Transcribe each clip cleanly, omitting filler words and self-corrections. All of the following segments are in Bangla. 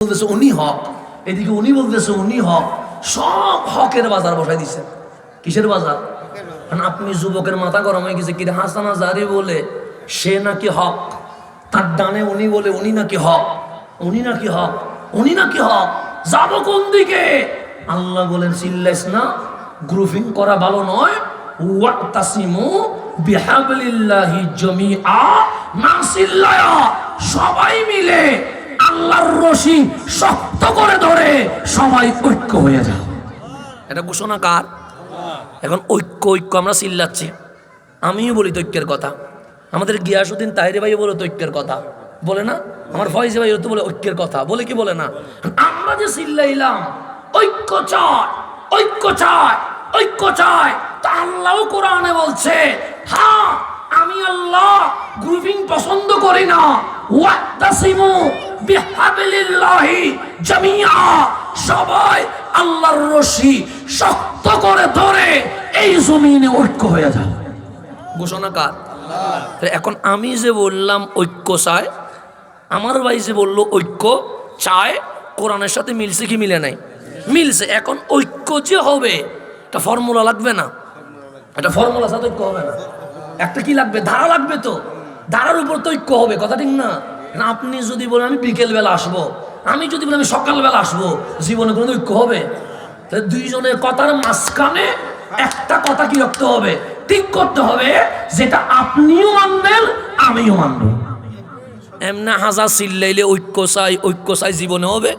বলতেছে উনি হক, এদিকে উনি বলতেছে উনি হক, সব হকের বাজার বসাই দিছে। কিসের বাজার? কারণ আপনি যুবকের মাথা গরম হয়ে গেছে, কিরে হাসান আজহারী বলে সে নাকি হক, তার ডানে উনি বলে উনি নাকি হক, উনি নাকি হক, উনি নাকি হক, যাব কোন দিকে? আল্লাহ বলেন চিল্লাইস না, গ্রুপিং করা ভালো নয়। ওয়াতাসিমু বিহাবলিল্লাহি জামিআ, না চিল্লায়া সবাই মিলে আল্লাহর রশি শক্ত করে ধরে সবাই ঐক্য হয়ে যাও। এটা ঘোষণা কার? এখন ঐক্য ঐক্য আমরা চিল্লাচ্ছি, আমিও বলি ঐক্যের কথা, আমাদের গিয়াসউদ্দিন তাহেরি ভাই বলে ঐক্যের কথা, বলে না? আমার ফয়জি ভাই তো বলে ঐক্যের কথা, বলে কি বলে না? আমরা যে চিল্লাইলাম ঐক্য চাই, ঐক্য চাই, ঐক্য চাই, তা আল্লাহও কোরআনে বলছে, হ্যাঁ আমি আল্লাহ গ্রুপিং পছন্দ করি না। ওয়াতাসিমু বিহাবলিল্লাহি জামিআ, সবাই আল্লাহর রশি শক্ত করে ধরে এই জমিনে ঐক্য হয়ে যাও। ঘোষণা কার? এখন আমি যে বললাম ঐক্য চাই, আমার ভাই যে বললো ঐক্য চায়, কোরআনের সাথে মিলছে কি মিলে নাই? মিলছে। এখন ঐক্য যে হবে একটা ফর্মুলা লাগবে না? একটা ফর্মুলা সাথে ঐক্য হবে না, একটা কি লাগবে? ধারা লাগবে। তো ধারার উপর তো ঐক্য হবে, কথা ঠিক না? আপনি যদি বলেন আমি বিকেল বেলা আসবো, আমি যদি বলি আমি সকালবেলা আসবো, জীবনে কোনো ঐক্য হবে? দুইজনের কথার মাঝখানে একটা কথা কি রাখতে হবে, ঠিক করতে হবে, যেটা আপনিও মানবেন আমিও মানব। এমনি হাজার চিল্লাইলে ঐক্য চাই ঐক্য চাই জীবনে হবে?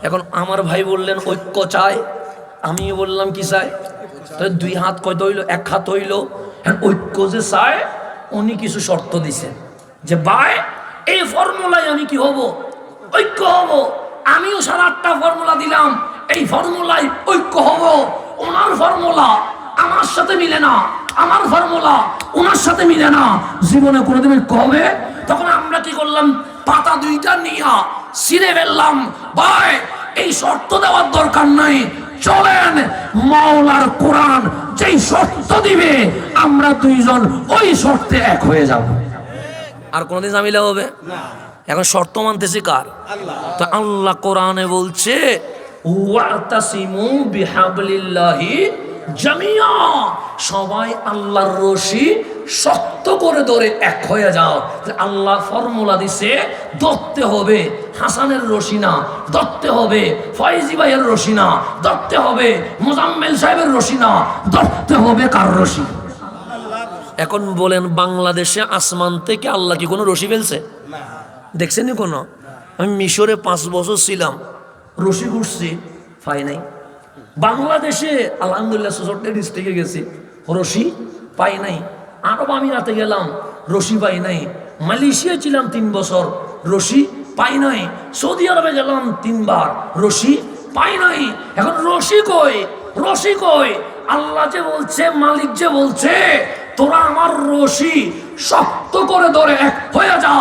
এখন আমার ভাই বললেন ঐক্য চাই, আমিও বললাম কি চাই, দুই হাত কয়ত হইল? এক হাত হইল। ঐক্য যে চায় উনি কিছু শর্ত দিছে যে ভাই এই ফর্মুলায় আমি কি হব? ঐক্য হব। আমিও 7-8টা ফর্মুলা দিলাম, এই ফর্মুলায় ঐক্য হব। ওনার ফর্মুলা আমার সাথে মিলে না, আমার ফর্মুলা ওনার সাথে মিলে না, জীবনে কোনোদিন ঐক্য হবে? তখন আমরা কি করলাম? পাতা দুইটা নিয়া ছিঁড়ে ফেললাম, ভাই এই শর্ত দেওয়ার দরকার নাই, চলেন মাওলার কোরআন যেই শর্ত দিবে আমরা দুইজন ওই শর্তে এক হয়ে যাব। আর কোনদিন ঝামেলা হবে না। এখন শর্ত মানতেছে কার? তো আল্লাহ কোরআনে বলছে ওয়াতাসিমু বিহাবলিল্লাহি জামিআ, সবাই আল্লাহর রশি শক্ত করে ধরে এক হয়ে যাও। আল্লাহ ফর্মুলা দিছে, ধরতে হবে হাসানের রশি না, ধরতে হবে ফয়জি ভাইয়ের রশি না, ধরতে হবে মোজাম্মেল সাহেবের রশি না, ধরতে হবে কার রশি? এখন বলেন বাংলাদেশে আসমান থেকে আল্লাহ কি কোনো রশি ফেলছে? দেখছেন নি কোনো? আমি মিশরে 5 বছর ছিলাম, রশি ঘুরছি, পাই নাই। বাংলাদেশে আলহামদুলিল্লাহ 64 ডিস্ট্রিক্টে গেছি, রশি পাই নাই। আরব আমিরাতে গেলাম, রশি পাই নাই। মালয়েশিয়া ছিলাম 3 বছর, রশি পাই নাই। সৌদি আরবে গেলাম 3 বার, রশি পাই নাই। এখন রশি কই? রশি কই? আল্লাহ যে বলছে, মালিক যে বলছে তোরা আমার রশি শক্ত করে ধরে এক হয়ে যা।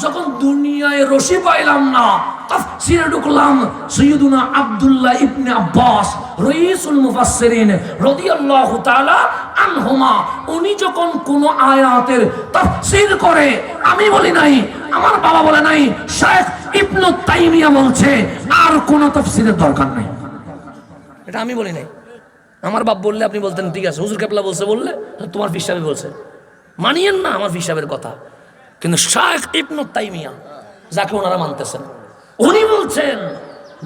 যখন দুনিয়ায় রশি পাইলাম না, তাফসীরে ঢুকলাম, সাইয়্যিদুনা আব্দুল্লাহ ইবনে আব্বাস রাইসুল মুফাসসিরিন রাদিয়াল্লাহু তাআলা আনহুমা, উনি যখন কোন আয়াতের তাফসীর করে, আমি বলি নাই, আমার বাবা বলে নাই, শেখ ইবনে তাইমিয়া বলছে আর কোন তাফসীরের দরকার নাই। এটা আমি বলি নাই, আমার বাপ বললে আপনি বলতেন ঠিক আছে, হুজুর কেবলা বলছে, বললে তোমার পীর সাহেব বলছে, মানিয়েন না আমার পীর সাহেবের কথা। কিন্তু শেখ ইবনে তাইমিয়া যাকে ওনারা মানতেছেন, উনি বলছেন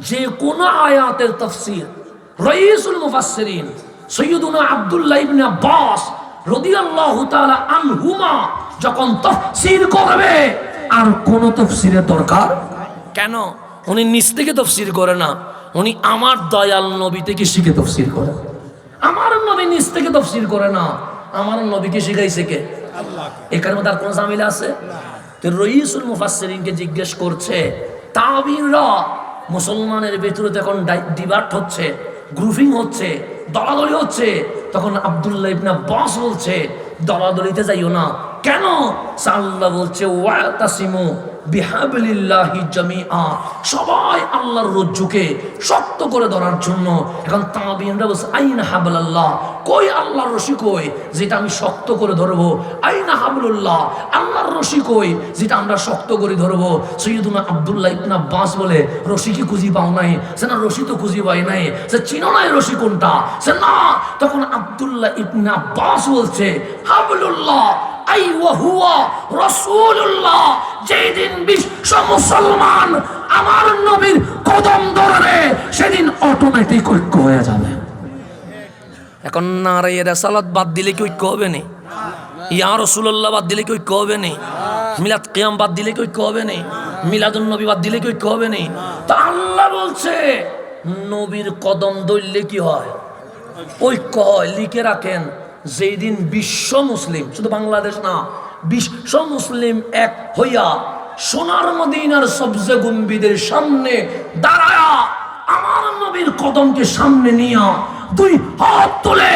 যে কোন আয়াতের তাফসীর রাইসুল মুফাসসিরিন সাইয়্যিদুনা আব্দুল্লাহ ইবনে আব্বাস রাদিয়াল্লাহু তাআলা আনহুমা যখন তাফসীর করবে, আর কোন তাফসীরের দরকার কেন? উনি নিজ থেকে তাফসীর করে না, উনি আমার দয়াল নবী থেকে শিখে তাফসীর করে। আমার নবী নিজ থেকে তাফসীর করে না, আমার নবীকে শিখাইছে কে? আল্লাহ। এখানে মধ্যে আর কোন ঝামেলা আছে? তো রাইসুল মুফাসসিরিনকে জিজ্ঞেস করছে, তাবিনরা মুসলমানের ভিতরে যখন ডিবাট হচ্ছে, গ্রুপিং হচ্ছে, দলাদলি হচ্ছে, তখন আব্দুল্লাহ ইবনে আব্বাস বলছে দলাদলিতে যাইও না, কেন? আল্লাহ বলছে ওয়াতাসিমু বিহাবলিল্লাহি জামিআ, সবাই আল্লাহর রজ্জুকে শক্ত করে ধরার জন্য। এখন তাবিঈনরা বলছে আইনা হাবলাল্লাহ, কই আল্লাহর রশি কই যেটা আমি শক্ত করে ধরবো? আইনা হাবলুল্লাহ, আল্লাহর রশি কই যেটা আমরা শক্ত করে ধরবো? সৈয়দুনা আব্দুল্লাহ ইবনে আব্বাস বলে রশি কি খুঁজি পাও নাই? সে না রশি তো খুঁজি পাই নাই। সে চিনো নাই রশি কোনটা? সে না। তখন আব্দুল্লাহ ইবনে আব্বাস বলছে হাবলুল্লাহ আই ওয়া হুয়া রাসূলুল্লাহ, যেদিন বিশ্ব মুসলমান আমার নবীর কদম ধরবে সেদিন অটোমেটিক ঐক্য হয়ে যাবে। এখন নারে রিসালাত বাদ দিলে কি ঐক্য হবে না? ইয়া রাসূলুল্লাহ বাদ দিলে কি ঐক্য হবে না? মিলাদ কিয়াম বাদ দিলে কি ঐক্য হবে না? মিলাদুন নবী বাদ দিলে কি ঐক্য হবে না? তো আল্লাহ বলছে নবীর কদম ধরলে কি হয়? ঐক্য হয়। লিখে রাখেন, যেদিন বিশ্ব মুসলিম, শুধু বাংলাদেশ না, বিশ্ব মুসলিম এক হইয়া সোনার মদিনার সবজে গুম্বিদের সামনে দাঁড়ায়া আমার নবীর কদমকে সামনে নিয়া দুই হাত তুলে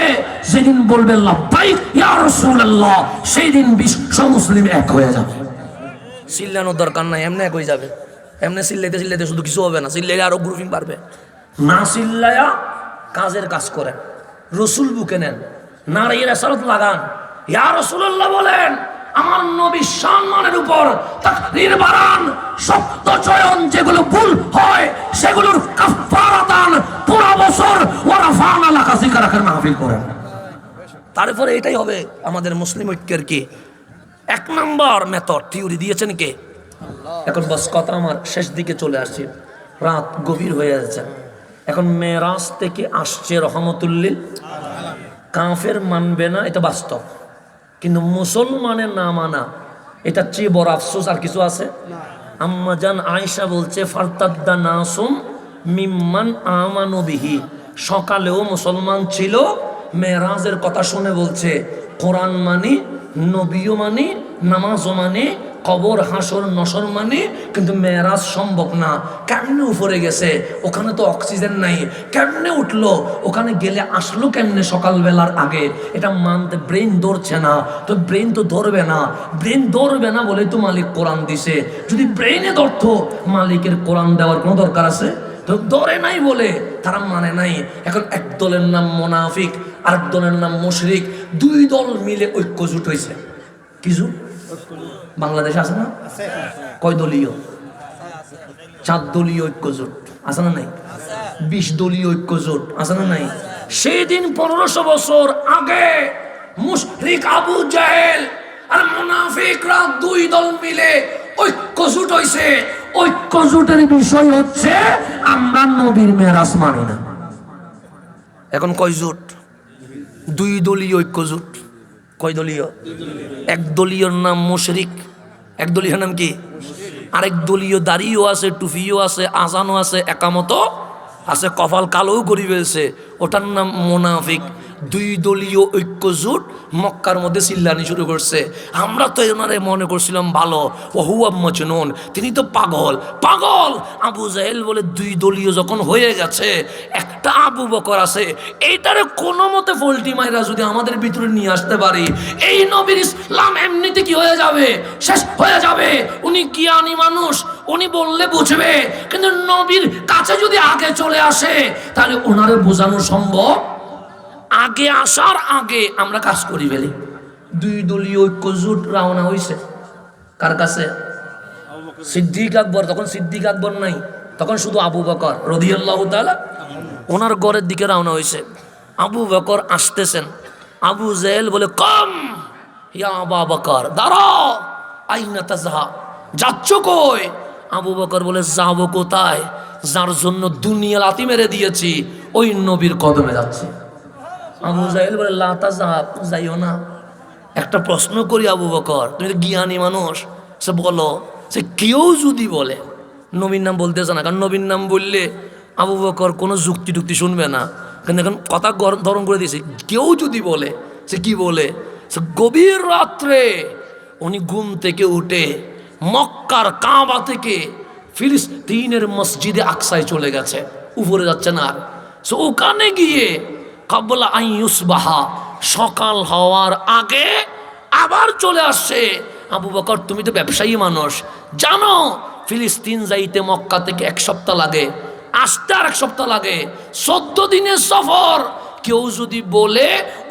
যেদিন বলবে লাব্বাইক ইয়া রাসূলুল্লাহ, সেই দিন বিশ্ব মুসলিম এক হয়ে যাবে। চিল্লানোর দরকার নাই, এমনি এক হয়ে যাবে। এমনি চিল্লাইতে চিল্লাইতে শুধু কিছু হবে না, চিল্লাইলে আরো গ্রুপিং পারবে না। চিল্লায়া কাজের কাজ করেন, রসুল বুকে নেন, নারীর রিসালাত লাগান। ইয়া রাসূলুল্লাহ বলেন, আমার নবী সম্মানের উপর তাকরীর বাড়ান, শব্দ চয়ন যেগুলো ভুল হয় সেগুলোর কাফারাতান পুরো বছর ওয়ারাফানা লাকা যিকরাকের মাহফিল করেন। তারপরে এটাই হবে আমাদের মুসলিম ঐক্যের কি এক নাম্বার মেথড। থিওরি দিয়েছেন কে? এখন বাস কথা আমার শেষ দিকে চলে আসছে, রাত গভীর হয়ে যাচ্ছে। এখন মেরাজ থেকে আসছে রহমতুল্লিল, কাফের মানবে না, এটা বাস্তব, কিন্তু মুসলমানের না মানা এটা চেয়ে বড় আফসোস আর কিছু আছে? আম্মা জান আয়েশা বলছে ফারতাদ্দা নাসুম মিম্মান আমানু বিহি, সকালেও মুসলমান ছিল, মেরাজের কথা শুনে বলছে কোরআন মানি, নবীও মানি, নামাজও মানি, কবর হাসর নসর মানি, কিন্তু মেরাজ সম্ভব না। কেমনে উপরে গেছে? ওখানে তো অক্সিজেন নাই, কেমনে উঠলো? ওখানে গেলে আসলো কেমনে সকালবেলার আগে? এটা মানতে ব্রেন ধরছে না। তো ব্রেন তো ধরবে না, ব্রেন ধরবে না বলে তো মালিক কোরআন দিছে। যদি ব্রেনে ধরতো, মালিকের কোরআন দেওয়ার কোনো দরকার আছে? তো ধরে নাই বলে তারা মানে নাই। এখন এক দলের নাম মুনাফিক, আরেক দলের নাম মুশরিক, দুই দল মিলে ঐক্য জোট হয়েছে। কি জোট? বাংলাদেশ আছে না? কয় দলীয়? 4 দলীয় ঐক্য জোট আছে না নাই? 20 দলীয় ঐক্য জোট আছে না নাই? সেই দিন 1500 বছর আগে মুশরিক আবু জাহেল আর মুনাফিকরা দুই দল মিলে ঐক্য জোট হইছে। ঐক্য জোটের বিষয় হচ্ছে আমরা নবীর মেরাজ মানি না। এখন কয় জোট? 2 দলীয় ঐক্য জোট। কয় দলীয়? এক দলীয়র নাম মুশরিক, এক দলীয় নাম কি? আরেক দলীয় দাড়িও আছে, টুপিও আছে, আজানও আছে, একামতো আছে, কপাল কালোও করি ফেলছে, ওটার নাম মুনাফিক। 2 দলীয় ঐক্য জোট মক্কার মধ্যে চিল্লানি শুরু করছে। আমরা তো ওনারে মনে করছিলাম ভালো, ওহুয়া মজনুন, তিনি তো পাগল। পাগল আবু জাহেল বলে 2 দলীয় যখন হয়ে গেছে, একটা আবু বকর আছে, এইটারে কোনো মতে ফল্টি মাইরা যদি আমাদের ভিতরে নিয়ে আসতে পারি, এই নবীর ইসলাম এমনিতে কি হয়ে যাবে? শেষ হয়ে যাবে। উনি জ্ঞানী মানুষ, উনি বললে বুঝবে, কিন্তু নবীর কাছে যদি আগে চলে আসে তাহলে ওনারে বোঝানো সম্ভব। আগে আসার আগে আমরা কাজ করি ফেলি। 2 দলীয় ঐক্য জোট রওনা হয়েছে কার কাছে? সিদ্দিক আকবর। তখন সিদ্দিক আকবর নাই, তখন শুধু আবু বকর রাদিয়াল্লাহু তাআলা ওনার ঘরের দিকে রওনা হয়েছে। আবু বকর আসতেছেন, আবু জাহেল বলে কম ইয়া আবু বকর, দাঁড়াও, আইনা তাজহা, যাচ্ছ কই? আবু বকর বলে যাবো কোথায়? যার জন্য দুনিয়া লাথি মেরে দিয়েছি ওই নবীর কদমে যাচ্ছে। আবু জাহেল বলে লা তাজহাব, যাইও না। একটা প্রশ্ন করি আবু বকর, তুমি তো জ্ঞানী মানুষ, সে বলো, সে কেউ যদি বলে, নবীর নাম বলতেছে না, কারণ নবীর নাম বললে আবু বকর কোনো যুক্তি টুক্তি শুনবে না, কিন্তু এখন কথা ধরন করে দিয়েছে। কেউ যদি বলে, সে কি বলে? সে গভীর রাত্রে উনি ঘুম থেকে উঠে মক্কার কাবা থেকে ফিলিস্তিনের মসজিদে আকসায় চলে গেছে, উপরে যাচ্ছে না। সো ওখানে গিয়ে কাবলা আইয়ুসবাহা, সকাল হওয়ার আগে আবার চলে আসছে। আবু বকর তুমি তো ব্যবসায়ী মানুষ, জানো ফিলিস্তিন যাইতে মক্কা থেকে 1 সপ্তাহ লাগে, আসতে আর 1 সপ্তাহ লাগে, 14 দিনের সফর। কেউ যদি বলে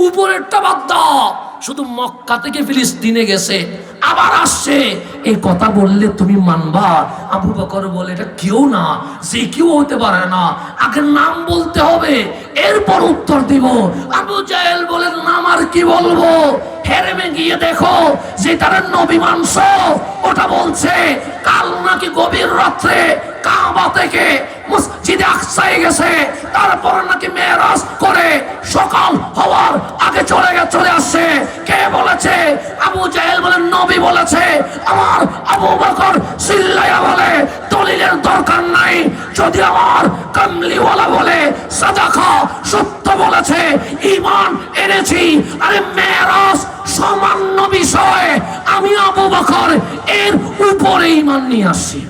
উপরেরটা বাদ দাও, শুধু মক্কা থেকে ফিলিস্তিনে গেছে আবার আসছে, এই কথা বললে তুমি মানবা? আবু বকর বলে এটা কেউ না, যে কেউ হতে পারে না, আগে নাম বলতে হবে এরপর উত্তর দিব। আবু জাহেল বলে নাম আর কি বলবো, হেরেমে গিয়ে দেখো যে তারা নবী মানস, ওটা বলছে কাল নাকি গভীর রাত্রে কাবা থেকে মসজিদে আকসায় গেছে, তারপর নাকি মেরাজ করে সকাল হওয়ার আগে চলে আসছে। কে বলেছে? আবু জাহেল বলে নবী বলেছে। আমার আবু বকর চিল্লাইয়া বলে দলিলের দরকার নাই, যদি আমার কামলিওয়ালা বলে সাদাকা সত্য বলেছে, ঈমান এনেছি। আরে মেরাজ সামান্য বিষয়, আমি আবু বকর এর উপরে ঈমান নিয়ে আসছি।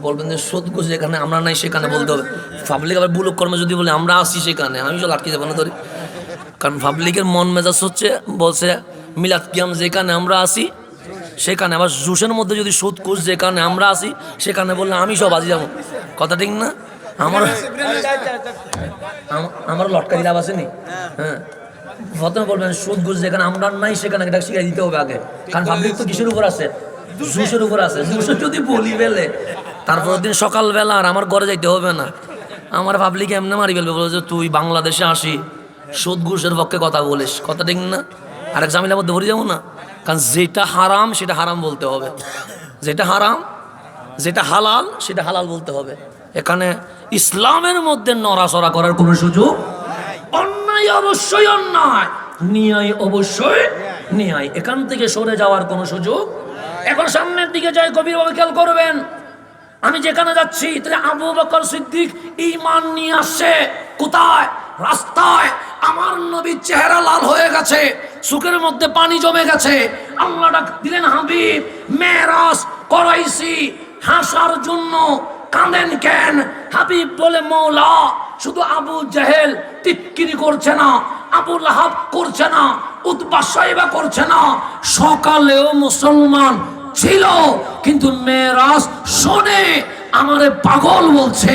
বলবেন যে সুদ ঘুষ যেখানে আমরা নাই সেখানে বলতে হবে। পাবলিক আবার বুলক কর্মে যদি বলে আমরা আসি সেখানে, আমি সব আটকে যাবো না ধরি। কারণ পাবলিকের মন মেজাজ হচ্ছে বলছে মিলাদ কিয়াম যেখানে আমরা আসি সেখানে, আবার জুসের মধ্যে যদি সুদ ঘুষ যেখানে আমরা আসি সেখানে বললে আমি সব আজি যাবো। কথা ঠিক না? আমার লটকারি লাভ আসেনি। হ্যাঁ, প্রথমে বলবেন সুদ ঘুষ যেখানে আমরা নাই সেখানে, এটা শিখাই দিতে হবে আগে। কারণ পাবলিক তো কিসের উপর আছে? জুসের উপর আছে। জুসের যদি বলি ফেলে তারপর দিন সকালবেলা আর আমার ঘরে যাইতে হবে না, আমার পাবলিক এমনি মারি ফেলবে, বলে যে তুই বাংলাদেশে আসি সুদ ঘুষের পক্ষে কথা বলিস। কথা ঠিক না? আরেক জামিলার মধ্যে ভরে যাবো না। কারণ যেটা হারাম সেটা হারাম বলতে হবে, যেটা হারাম যেটা হালাল সেটা হালাল বলতে হবে। এখানে ইসলামের মধ্যে নড়াচড়া করার কোনো সুযোগ, অন্যায় অবশ্যই অন্যায়, ন্যায় অবশ্যই ন্যায়, এখান থেকে সরে যাওয়ার কোনো সুযোগ। এখন সামনের দিকে যাই, গভীরভাবে খেয়াল করবেন। আমি যেখানে যাচ্ছি তাহলে আবু বকর সিদ্দিক ঈমান নিয়ে আসছে। কোথায়? রাস্তায়। আমার নবীর চেহারা লাল হয়ে গেছে, চোখের মধ্যে পানি জমে গেছে। আল্লাহ ডাক দিলেন, হাবিব মেরাজ করাইছি হাসার জন্য, কাঁদেন কেন? হাবিব বলে মৌলা শুধু আবু জাহেল টিটকিরি করছে না, আবু লাহাব করছে না, উতবা সাইবা করছে না, সকালেও মুসলমান ছিল কিন্তু মেরাজ শোনে আমারে পাগল বলছে।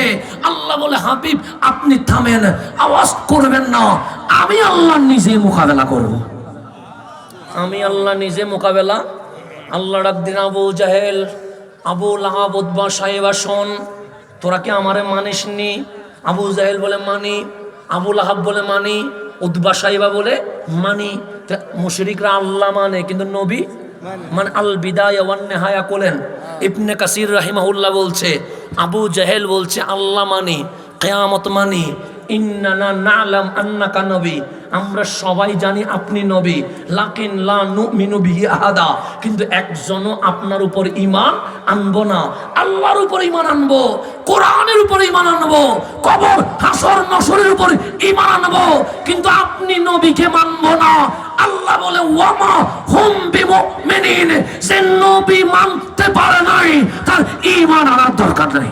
আল্লাহ বলে হাবিব আপনি থামেন, আওয়াজ করবেন না, আমি আল্লাহ নিজে মোকাবেলা করব। আমি আল্লাহ নিজে মোকাবেলা। আল্লাহ ডাক দিন, আবু জাহেল আবু লাহাব উতবা সাইবা শোন, তোরা কি আমারে মানিসনি? আবু জাহেল বলে মানি, আবু লাহাব বলে মানি, উতবা সাইবা বলে মানি। মুশরিকরা আল্লাহ মানে কিন্তু নবী মানে। আল বিদায়া ওয়ান নিহায়া বলেন ইবনে কাসির রাহিমাহুল্লাহ বলছে, আবু জাহেল বলছে আল্লাহ মানি, কিয়ামত মানি, ইন্নানা না'লাম আন্নাকা নবী, আমরা সবাই জানি আপনি নবী, লাকিন লা নুমিনু বিহি আহাদা, কিন্তু একজনও আপনার উপর ঈমান আনবো না। আল্লাহর উপর ঈমান আনবো, কোরআনের উপর ঈমান আনবো, কবর হাসর নসরের উপর ঈমান আনবো, কিন্তু আপনি নবীকে মানবো না। আল্লাহ বলে ওয়ামা হুম বিমুমিনিন, যে নবী মানতে পারে নাই তার ঈমান আনার দরকার নাই।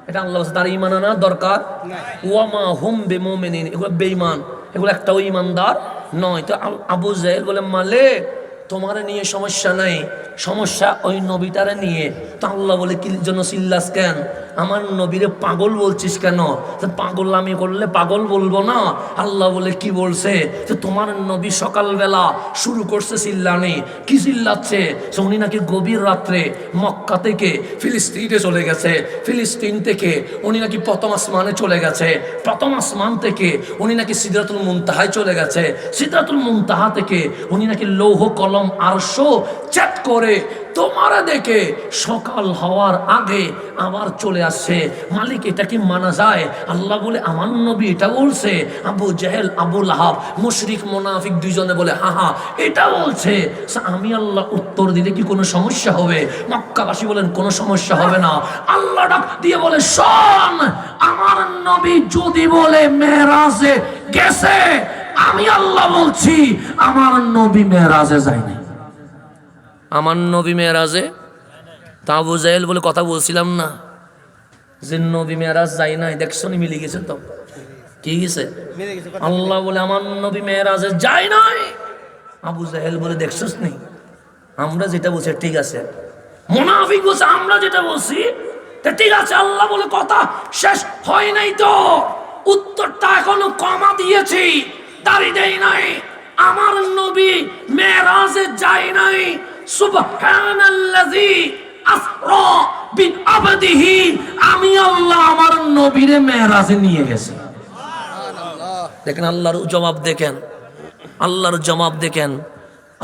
এটা আল্লাহ বলছে তার ঈমান আনার দরকার ওয়ামা হুম বিমুমিনিন, এগুলো বেঈমান, এগুলো একটাও ঈমানদার নয়। তো আবু জাহেল বলে মালিক তোমার নিয়ে সমস্যা নাই, সমস্যা ওই নবীটারে নিয়ে। তো আল্লাহ বলে কি জন্য চিল্লাস কেন? আমার নবীরে পাগল বলছিস কেন? পাগল আমি করলে পাগল বলবো না। আল্লাহ বলে কি বলছে? যে তোমার নবী সকালবেলা শুরু করছে চিল্লানি। কি চিল্লাচ্ছে? উনি নাকি গভীর রাত্রে মক্কা থেকে ফিলিস্তিনে চলে গেছে, ফিলিস্তিন থেকে উনি নাকি প্রথম আসমানে চলে গেছে, প্রথম আসমান থেকে উনি নাকি সিদরাতুল মুনতাহায় চলে গেছে, সিদরাতুল মুনতাহা থেকে উনি নাকি লৌহ কলম কলম আরশও চেক করে তোমারা দেখে সকাল হওয়ার আগে আবার চলে আসছে। মালিক, এটা কি মানা যায়? আল্লাহ বলে আমার নবী এটা বলছে? আবু জেহেল, আবু লাহাব, মুশরিক মুনাফিক দুইজনে বলে হা হা এটা বলছে। আমি আল্লাহ উত্তর দিলে কি কোনো সমস্যা হবে? মক্কাবাসী বলেন কোনো সমস্যা হবে না। আল্লাহ ডাক দিয়ে বলে শোন, আমার নবী যদি বলে মেরাজে গেছে, আমি আল্লাহ বলছি আমার নবী মেরাজে যায়নি। আমার নবী মেরাজে, তা আবু জাহেল বলে কথা বলছিলাম না যে নবী মেরাজ যাই নাই, দেখছো নি মিলে গেছে। তো কি গেছে? আল্লাহ বলে আমার নবী মেরাজে যায় নাই। আবু জাহেল বলে দেখছস নি, আমরা যেটা বলছি ঠিক আছে। মুনাফিক বলছে আমরা যেটা বলছি ঠিক আছে। আল্লাহ বলে কথা শেষ হয় নাই, তো উত্তরটা এখনো কমা দিয়েছি, দাঁড়িয়ে দেই নাই। আমার নবী মেরাজে যায় নাই। সুবহানাল্লাযী আসরা বিআবদিহি, আমি আল্লাহ আমার নবীরে মেরাজে নিয়ে গেছি। দেখেন আল্লাহর জবাব, দেখেন আল্লাহর জবাব দেখেন।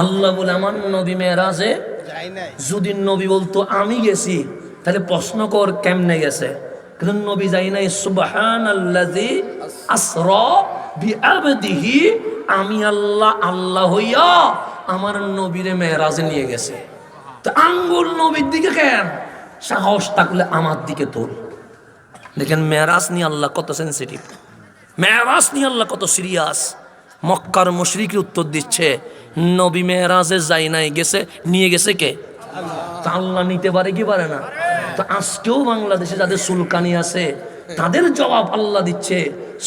আল্লাহ বলে আমার নবী মেরাজে যায় নাই। যদি নবী বলতো আমি গেছি, তাহলে প্রশ্ন কর কেমনে গেছে? কিন্তু নবী যাই নাই। সুবহানাল্লাযী আসরা বিআবদিহি, আমি আল্লাহ আল্লাহ হইয়া আমার নবীরে মেরাজে নিয়ে গেছে। তো আঙ্গুল নবীর দিকে কেন? সাহস থাকলে আমার দিকে তোল। দেখেন মেরাজ নিয়ে আল্লাহ কত সেন্সিটিভ, মেরাজ নিয়ে আল্লাহ কত সিরিয়াস। মক্কার মুশরিকরা উত্তর দিচ্ছে নবী মেরাজে যাই নাই, গেছে, নিয়ে গেছে কে? তা আল্লাহ নিতে পারে কি পারে না? তো আজকেও বাংলাদেশে যাদের সুলকানি আছে তাদের জবাব আল্লাহ দিচ্ছে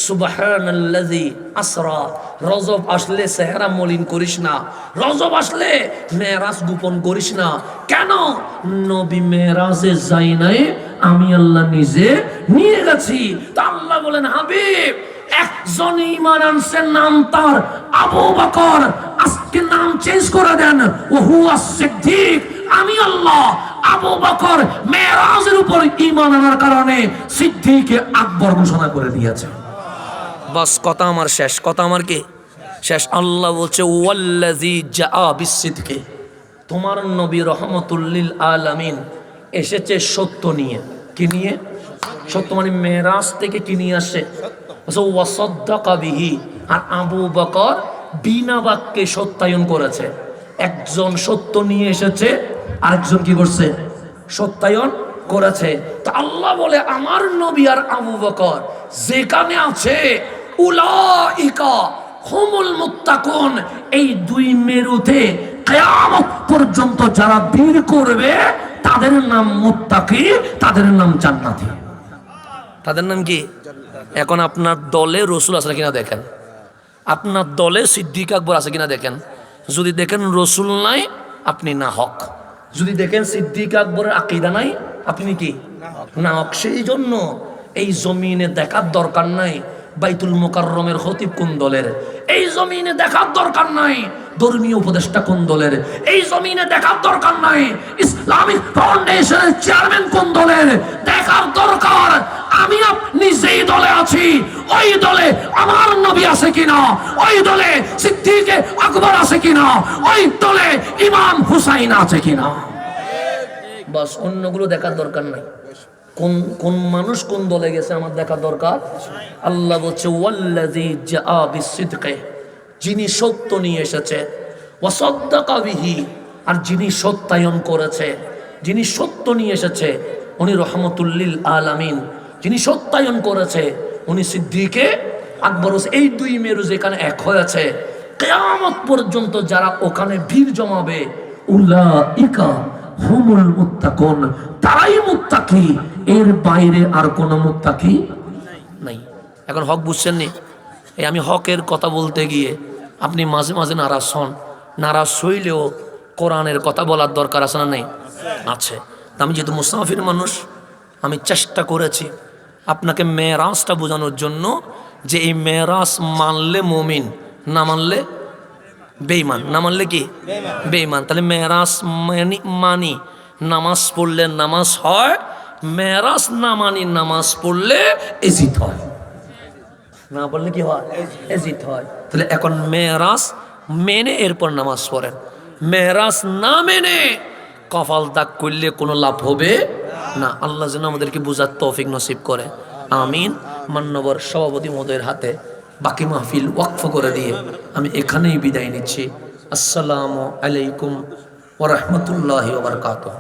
সুবহানাল্লাযী আসরা। রজব আসলে চেহারা মলিন করিস না, রজব আসলে মেরাজ গোপন করিস না। কেন? নবী মেরাজে যাই নাই, আমি আল্লাহ নিজে নিয়ে গেছি। তা আল্লাহ বলেন হাবিব, একজন ঈমান আনছে, নাম তার আবু বকর, আজকে নাম চেঞ্জ করে দেন, ও হুয়া সিদ্দিক। আমি আল্লাহ আবু বকর মেরাজের উপর ঈমান আনার কারণে সিদ্দিকে আকবর ঘোষণা করে দিয়েছে। বাস কথা আমার শেষ, কথা আমার কি শেষ? আল্লাহ বলছে ওয়াল্লাযী জাআ বিসসিদকি, তোমার নবী রহমাতুল লিল আলামিন এসেছে সত্য নিয়ে। কি নিয়ে? সত্য মানে মেরাজ থেকে কি নিয়ে আসে? ওয়াসাদ্দাকা বিহি। আর আবু বকর বিনা বাক্যে সত্যায়ন করেছে। একজন সত্য নিয়ে এসেছে, আরেকজন কি করছে? সত্যায়ন করেছে। তা আল্লাহ বলে আমার নবী আর আবু বকর যেখানে আছে উলাইকা হুমুল মুত্তাকুন, এই দুই মেরুতে কিয়ামত পর্যন্ত যারা বীর করবে তাদের নাম মুত্তাকি, তাদের নাম জান্নাতি। তাদের নাম কি? এখন আপনার দলে রসুল আছে কিনা দেখেন, আপনার দলে সিদ্দিক আকবর আছে কিনা দেখেন। যদি দেখেন রসুল নাই, আপনি না হক। যদি দেখেন সিদ্দিক আকবরের আকীদা নাই, আপনি কি না হক। সেই জন্য এই জমিনে দেখার দরকার নাই বাইতুল মুকাররমের খতিব কোন দলের, এই জমিনে দেখার দরকার নাই ধর্মীয় উপদেষ্টা কোন দলের, এই জমিনে দেখার দরকার নাই ইসলামিক ফাউন্ডেশনের চেয়ারম্যান কোন দলের। দেখার দরকার আমি আপনি যেই দলে আছি ওই দলে আমার নবী আছে কিনা, ওই দলে সিদ্দিক আকবর আছে কিনা, ওই দলে ইমাম হুসাইন আছে কিনা। বাস, অন্যগুলো দেখার দরকার নাই। কোন কোন মানুষ কোন দলে গেছে আমার দেখা দরকার। আল্লাহ বলছে ওয়াল্লাযী জাআ বিসসিদকি, যিনি সত্য নিয়ে এসেছে, ওয়াসাদ্দাকা বিহি, আর যিনি সত্যায়ন করেছে। যিনি সত্য নিয়ে এসেছে উনি রহমাতুল লিল আলামিন, যিনি সত্যায়ন করেছে উনি সিদ্দিকে আকবর। এই দুই মেরু যেখানে এক হয়েছে, কিয়ামত পর্যন্ত যারা ওখানে ভিড় জমাবে উলাইকা হুমুল মুত্তাকুন, তারাই মুত্তাকি, এর বাইরে আর কোন মুত্তাকি নাই। এখন হক বুঝছেন নি? এই আমি হকের কথা বলতে গিয়ে আপনি মাঝে মাঝে নারাজ হন, নারাজ হইলেও কোরআনের কথা বলার দরকার আছে না? নেই? আছে। আমি যেহেতু মুসাফির মানুষ, আমি চেষ্টা করেছি আপনাকে মেরাজটা বোঝানোর জন্য, যে এই মেরাজ মানলে মুমিন, না মানলে বেঈমান। না মানলে কি? বেঈমান। তাহলে মেরাজ মানি, নামাজ পড়লে নামাজ হয়, মেরাজ না মানি নামাজ পড়লে এজিত হয়, না পড়লে কি হয়? এজিত হয়। তাহলে এখন মেরাজ মেনে এরপর নামাজ পড়েন। মেহরাজ না মেনে কপাল দাগ করলে কোনো লাভ হবে না। আল্লাহ যেন আমাদেরকে বুঝার তৌফিক নসিব করে, আমিন। মান্যবর সভাপতি মহোদয়ের হাতে বাকি মাহফিল ওয়াকফ করে দিয়ে আমি এখানেই বিদায় নিচ্ছি। আসসালামু আলাইকুম ওয়া রাহমাতুল্লাহি ওয়া বারাকাতুহু।